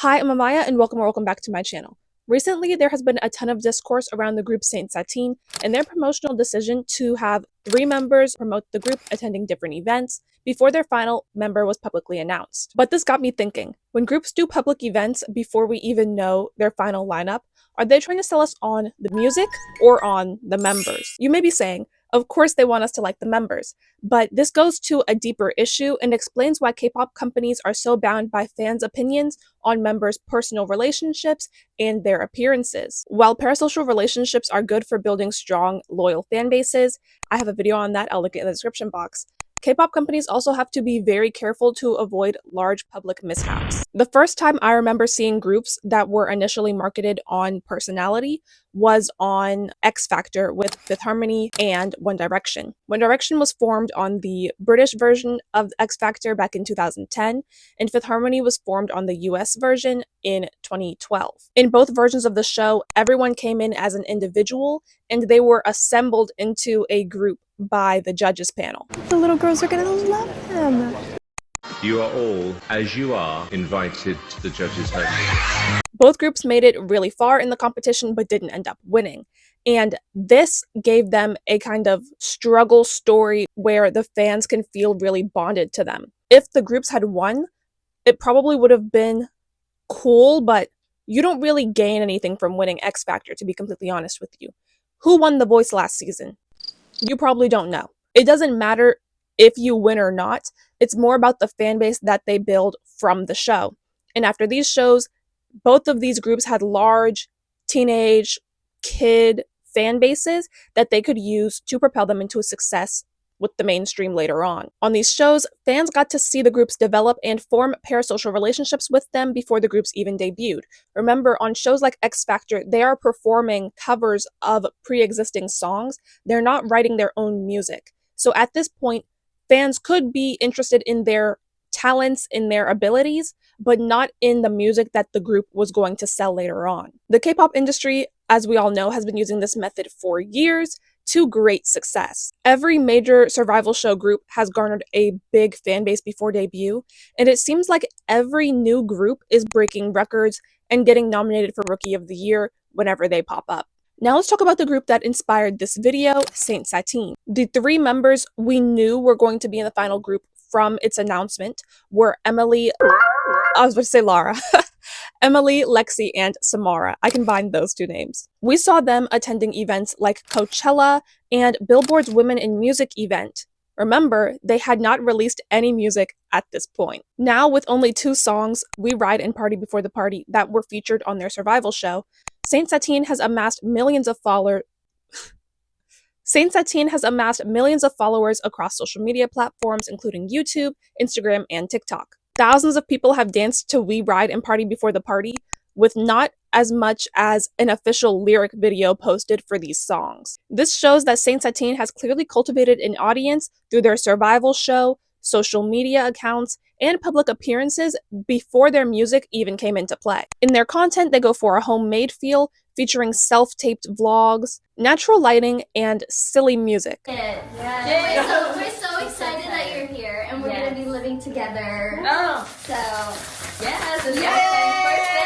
Hi, I'm Amaya, and welcome back to my channel. Recently, there has been a ton of discourse around the group Saint Satine and their promotional decision to have 3 members promote the group attending different events before their final member was publicly announced. But this got me thinking, when groups do public events before we even know their final lineup, are they trying to sell us on the music or on the members? You may be saying, of course they want us to like the members, but this goes to a deeper issue and explains why K-pop companies are so bound by fans' opinions on members' personal relationships and their appearances. While parasocial relationships are good for building strong, loyal fan bases, I have a video on that, I'll link it in the description box. K-pop companies also have to be very careful to avoid large public mishaps. The first time I remember seeing groups that were initially marketed on personality was on X Factor with Fifth Harmony and One Direction. One Direction was formed on the British version of X Factor back in 2010, and Fifth Harmony was formed on the US version in 2012. In both versions of the show, everyone came in as an individual, and they were assembled into a group by the judges panel. The little girls are gonna love him. You are all, as you are, invited to the judges' home. Both groups made it really far in the competition but didn't end up winning. And this gave them a kind of struggle story where the fans can feel really bonded to them. If the groups had won, it probably would have been cool, but you don't really gain anything from winning X Factor, to be completely honest with you. Who won The Voice last season? You probably don't know. It doesn't matter if you win or not. It's more about the fan base that they build from the show. And after these shows, both of these groups had large teenage kid fan bases that they could use to propel them into a success with the mainstream later on. On these shows, fans got to see the groups develop and form parasocial relationships with them before the groups even debuted. Remember, on shows like X Factor, they are performing covers of pre-existing songs. They're not writing their own music. So at this point, fans could be interested in their talents, in their abilities, but not in the music that the group was going to sell later on. The K-pop industry, as we all know, has been using this method for years to great success. Every major survival show group has garnered a big fan base before debut, and it seems like every new group is breaking records and getting nominated for Rookie of the Year whenever they pop up. Now let's talk about the group that inspired this video, Saint Satine. The 3 members we knew were going to be in the final group from its announcement were Emily, Lara, Emily, Lexi, and Samara. I combined those 2 names. We saw them attending events like Coachella and Billboard's Women in Music event. Remember, they had not released any music at this point. Now, with only 2 songs, We Ride and Party Before the Party, that were featured on their survival show, Saint Satine has amassed millions of followers across social media platforms, including YouTube, Instagram, and TikTok. Thousands of people have danced to We Ride and Party Before the Party, with not as much as an official lyric video posted for these songs. This shows that Saint Satine has clearly cultivated an audience through their survival show, social media accounts, and public appearances before their music even came into play. In their content, they go for a homemade feel, featuring self-taped vlogs, natural lighting, and silly music. Yeah. We're so excited that you're here, and we're gonna be living together. Oh. So, yes, it's birthday!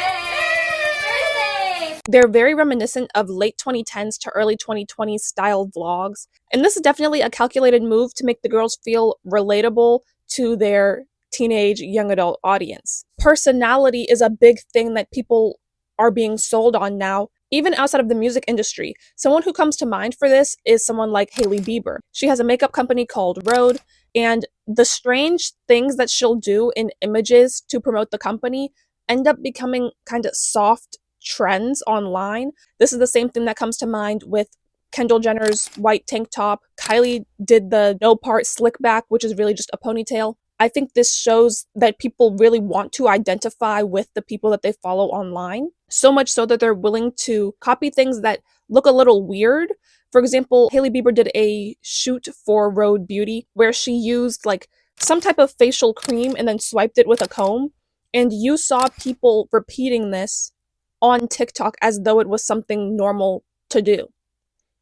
They're very reminiscent of late 2010s to early 2020s style vlogs, and this is definitely a calculated move to make the girls feel relatable to their teenage young adult audience. Personality is a big thing that people are being sold on now, even outside of the music industry. Someone who comes to mind for this is someone like Hailey Bieber. She has a makeup company called Rhode, and the strange things that she'll do in images to promote the company end up becoming kind of soft trends online. This is the same thing that comes to mind with Kendall Jenner's white tank top. Kylie did the no part slick back, which is really just a ponytail. I think this shows that people really want to identify with the people that they follow online, so much so that they're willing to copy things that look a little weird. For example, Hailey Bieber did a shoot for Rhode Beauty where she used like some type of facial cream and then swiped it with a comb, and you saw people repeating this on TikTok as though it was something normal to do,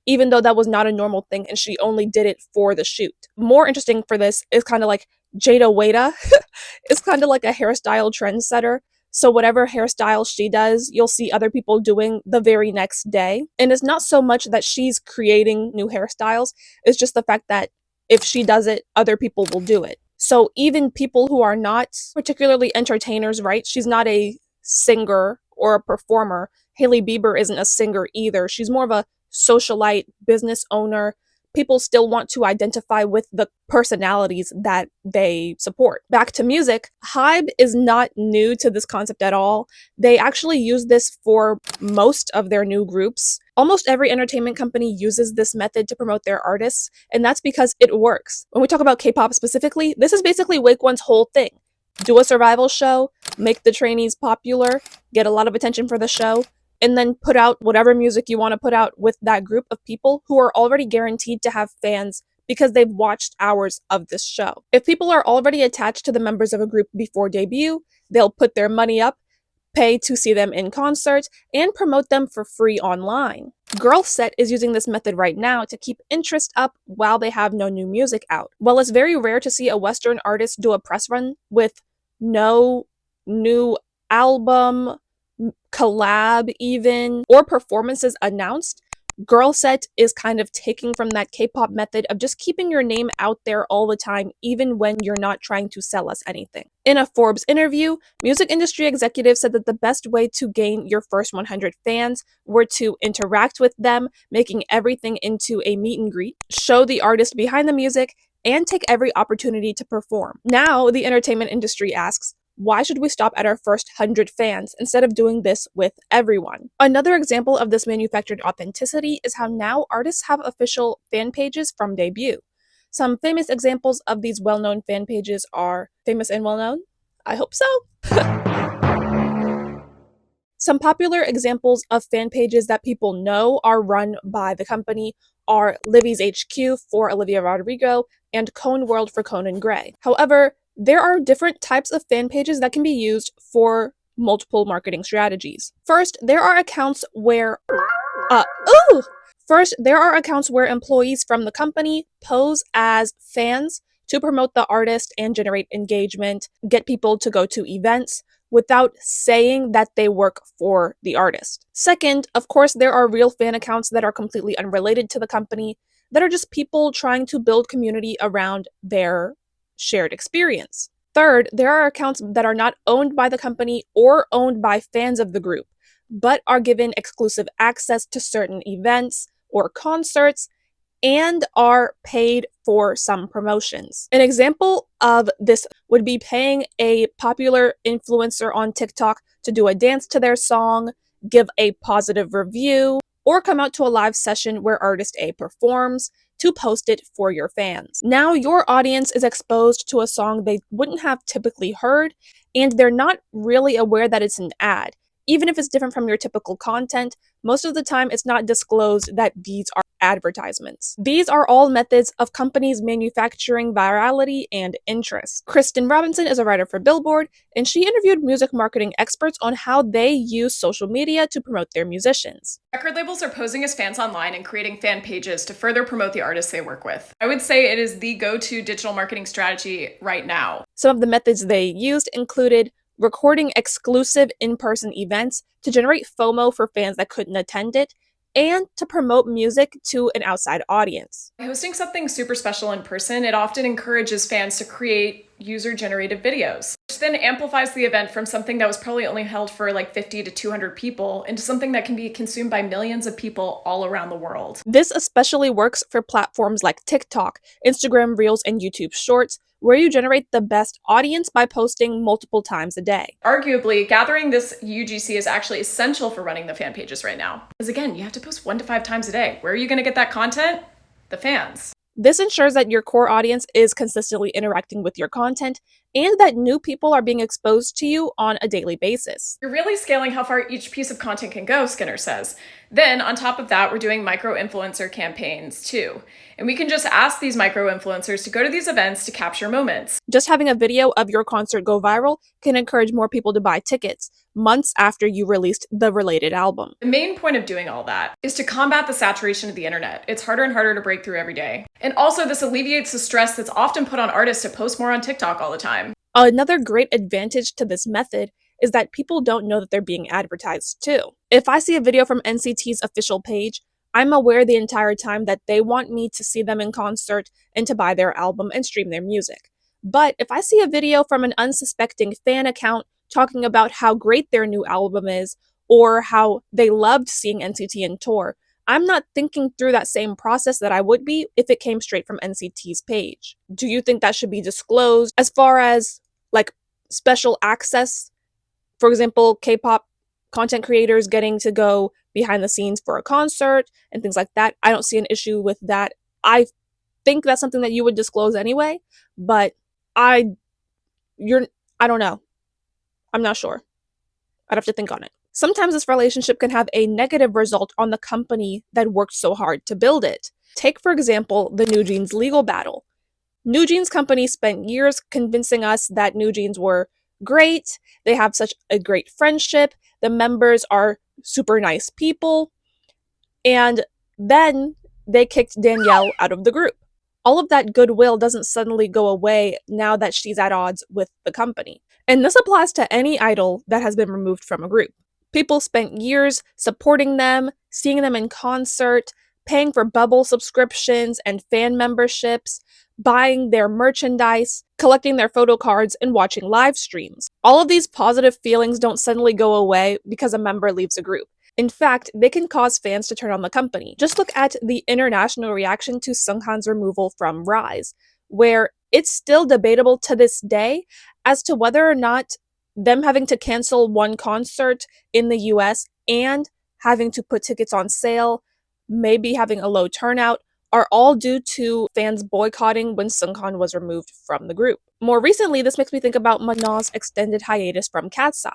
even though that was not a normal thing and she only did it for the shoot. More interesting for this is kind of like Jada Wada is kind of like a hairstyle trendsetter. So whatever hairstyle she does, you'll see other people doing the very next day. And it's not so much that she's creating new hairstyles, it's just the fact that if she does it, other people will do it. So even people who are not particularly entertainers, right? She's not a singer or a performer. Hailey Bieber isn't a singer either. She's more of a socialite, business owner. People still want to identify with the personalities that they support. Back to music, Hybe is not new to this concept at all. They actually use this for most of their new groups. Almost every entertainment company uses this method to promote their artists, and that's because it works. When we talk about K-pop specifically, this is basically Wake One's whole thing. Do a survival show, make the trainees popular, get a lot of attention for the show, and then put out whatever music you want to put out with that group of people who are already guaranteed to have fans because they've watched hours of this show. If people are already attached to the members of a group before debut, they'll put their money up, pay to see them in concert, and promote them for free online. Girl Set is using this method right now to keep interest up while they have no new music out. While it's very rare to see a Western artist do a press run with no new album, collab even, or performances announced, Girl Set is kind of taking from that K-pop method of just keeping your name out there all the time, even when you're not trying to sell us anything. In a Forbes interview, music industry executives said that the best way to gain your first 100 fans were to interact with them, making everything into a meet and greet, show the artist behind the music, and take every opportunity to perform. Now, the entertainment industry asks, why should we stop at our first 100 fans instead of doing this with everyone? Another example of this manufactured authenticity is how now artists have official fan pages from debut. Some famous examples of these well-known fan pages are famous and well-known? I hope so. Some popular examples of fan pages that people know are run by the company are Livy's HQ for Olivia Rodrigo and Cone World for Conan Gray. However, there are different types of fan pages that can be used for multiple marketing strategies. First, there are accounts where employees from the company pose as fans to promote the artist and generate engagement, get people to go to events without saying that they work for the artist. Second, of course, there are real fan accounts that are completely unrelated to the company, that are just people trying to build community around their shared experience. Third, there are accounts that are not owned by the company or owned by fans of the group, but are given exclusive access to certain events or concerts and are paid for some promotions. An example of this would be paying a popular influencer on TikTok to do a dance to their song, give a positive review, or come out to a live session where artist A performs to post it for your fans. Now your audience is exposed to a song they wouldn't have typically heard, and they're not really aware that it's an ad. Even if it's different from your typical content, most of the time it's not disclosed that these are advertisements. These are all methods of companies manufacturing virality and interest. Kristen Robinson is a writer for Billboard, and she interviewed music marketing experts on how they use social media to promote their musicians. Record labels are posing as fans online and creating fan pages to further promote the artists they work with. I would say it is the go-to digital marketing strategy right now. Some of the methods they used included recording exclusive in-person events to generate FOMO for fans that couldn't attend it, and to promote music to an outside audience. By hosting something super special in person, it often encourages fans to create user-generated videos, which then amplifies the event from something that was probably only held for like 50 to 200 people into something that can be consumed by millions of people all around the world. This especially works for platforms like TikTok, Instagram Reels, and YouTube Shorts, where you generate the best audience by posting multiple times a day. Arguably, gathering this UGC is actually essential for running the fan pages right now. Because again, you have to post 1 to 5 times a day. Where are you going to get that content? The fans. This ensures that your core audience is consistently interacting with your content and that new people are being exposed to you on a daily basis. You're really scaling how far each piece of content can go, Skinner says. Then, on top of that, we're doing micro-influencer campaigns too. And we can just ask these micro-influencers to go to these events to capture moments. Just having a video of your concert go viral can encourage more people to buy tickets months after you released the related album. The main point of doing all that is to combat the saturation of the internet. It's harder and harder to break through every day. And also, this alleviates the stress that's often put on artists to post more on TikTok all the time. Another great advantage to this method is that people don't know that they're being advertised too. If I see a video from NCT's official page, I'm aware the entire time that they want me to see them in concert and to buy their album and stream their music. But if I see a video from an unsuspecting fan account talking about how great their new album is or how they loved seeing NCT in tour, I'm not thinking through that same process that I would be if it came straight from NCT's page. Do you think that should be disclosed as far as like special access? For example, K-pop content creators getting to go behind the scenes for a concert and things like that. I don't see an issue with that. I think that's something that you would disclose anyway, but I don't know. I'm not sure. I'd have to think on it. Sometimes this relationship can have a negative result on the company that worked so hard to build it. Take, for example, the New Jeans legal battle. New Jeans company spent years convincing us that New Jeans were great, they have such a great friendship, the members are super nice people, and then they kicked Danielle out of the group. All of that goodwill doesn't suddenly go away now that she's at odds with the company. And this applies to any idol that has been removed from a group. People spent years supporting them, seeing them in concert, paying for bubble subscriptions and fan memberships, buying their merchandise, collecting their photo cards, and watching live streams. All of these positive feelings don't suddenly go away because a member leaves a group. In fact, they can cause fans to turn on the company. Just look at the international reaction to Sunghan's removal from Rise, where it's still debatable to this day as to whether or not them having to cancel one concert in the US and having to put tickets on sale, maybe having a low turnout, are all due to fans boycotting when Sunghan was removed from the group. More recently, this makes me think about Manaw's extended hiatus from Cat's Eye.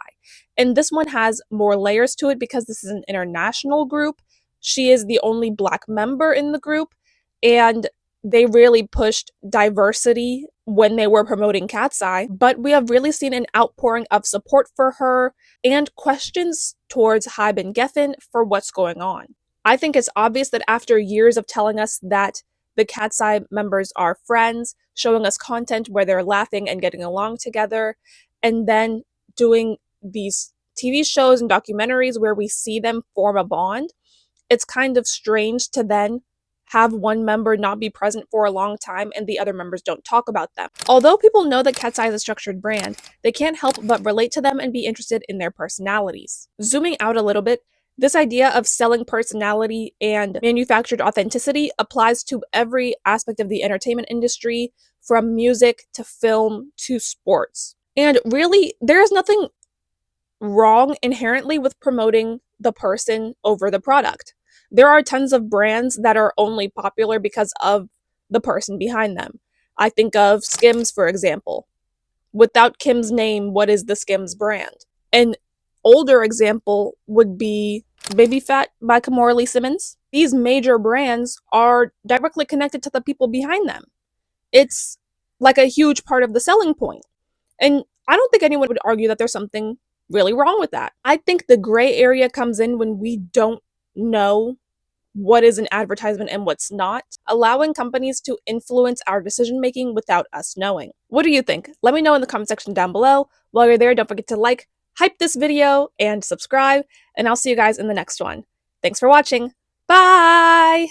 And this one has more layers to it because this is an international group. She is the only Black member in the group, and they really pushed diversity when they were promoting Cat's Eye, but we have really seen an outpouring of support for her and questions towards Hybe and Geffen for what's going on. I think it's obvious that after years of telling us that the Cat's Eye members are friends, showing us content where they're laughing and getting along together, and then doing these TV shows and documentaries where we see them form a bond, it's kind of strange to then have one member not be present for a long time and the other members don't talk about them. Although people know that Cat's Eye is a structured brand, they can't help but relate to them and be interested in their personalities. Zooming out a little bit, this idea of selling personality and manufactured authenticity applies to every aspect of the entertainment industry, from music to film to sports. And really, there is nothing wrong inherently with promoting the person over the product. There are tons of brands that are only popular because of the person behind them. I think of Skims, for example. Without Kim's name, what is the Skims brand? An older example would be Baby Fat by Kimora Lee Simmons. These major brands are directly connected to the people behind them. It's like a huge part of the selling point. And I don't think anyone would argue that there's something really wrong with that. I think the gray area comes in when we don't know what is an advertisement and what's not, allowing companies to influence our decision making without us knowing. What do you think? Let me know in the comment section down below. While you're there, don't forget to like, hype this video, and subscribe, and I'll see you guys in the next one. Thanks for watching. Bye!